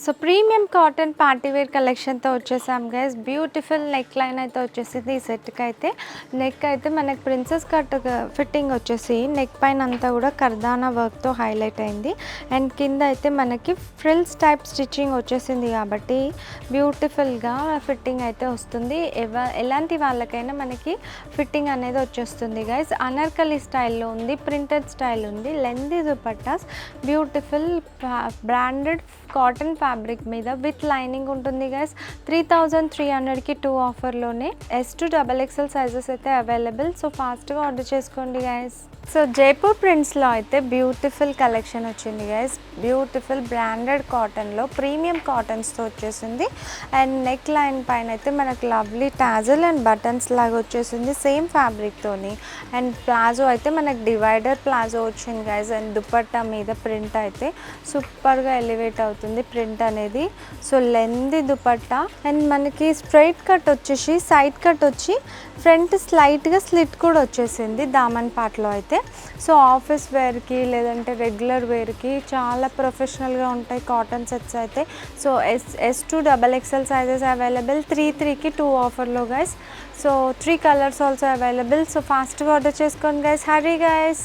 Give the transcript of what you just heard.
So premium cotton party wear కలెక్షన్తో వచ్చేసాం guys. Beautiful neck line అయితే వచ్చేసింది. ఈ సెట్కి అయితే నెక్ అయితే మనకి ప్రిన్సెస్ కట్ ఫిట్టింగ్ వచ్చేసి నెక్ పైన అంతా కూడా కర్దానా వర్క్తో హైలైట్ అయింది. అండ్ కింద అయితే మనకి ఫ్రిల్స్ టైప్ స్టిచ్చింగ్ వచ్చేసింది కాబట్టి బ్యూటిఫుల్గా ఫిట్టింగ్ అయితే వస్తుంది. ఎలాంటి వాళ్ళకైనా మనకి ఫిట్టింగ్ అనేది వచ్చేస్తుంది గైస్. అనార్కలి స్టైల్లో ఉంది, ప్రింటెడ్ స్టైల్ ఉంది, lengthy dupattas, beautiful branded cotton fabric మీద విత్ లైనింగ్ ఉంటుంది గైస్. 3300కి 2 ఆఫర్లోనే S2 XXL సైజెస్ అయితే అవైలబుల్. సో ఫాస్ట్గా ఆర్డర్ చేసుకోండి గైస్. సో జైపూర్ ప్రింట్స్లో అయితే బ్యూటిఫుల్ కలెక్షన్ వచ్చింది గైస్. బ్యూటిఫుల్ బ్రాండెడ్ కాటన్లో ప్రీమియం కాటన్స్తో వచ్చేసింది. అండ్ నెక్ లైన్ పైన అయితే మనకు లవ్లీ టాజల్ అండ్ బటన్స్ లాగా వచ్చేసింది సేమ్ ఫ్యాబ్రిక్తోని. అండ్ ప్లాజో అయితే మనకు డివైడర్ ప్లాజో వచ్చింది గైస్. అండ్ దుపట్టా మీద ప్రింట్ అయితే సూపర్గా ఎలివేట్ అవుతుంది ప్రింట్ అనేది. సో లెంది దుపట్టా అండ్ మనకి స్ట్రైట్ కట్ వచ్చేసి సైడ్ కట్ వచ్చి ఫ్రంట్ స్లైట్గా స్లిట్ కూడా వచ్చేసింది దామన్ పార్ట్లో అయితే. సో ఆఫీస్ వేర్కి లేదంటే రెగ్యులర్ వేర్కి చాలా ప్రొఫెషనల్గా ఉంటాయి కాటన్ సెట్స్ అయితే. So S2 XXL sizes available. 3కి 2 ఆఫర్లో guys. So 3 colours also available. So ఫాస్ట్గా ఆర్డర్ చేసుకోండి గైస్. హరీ గైస్.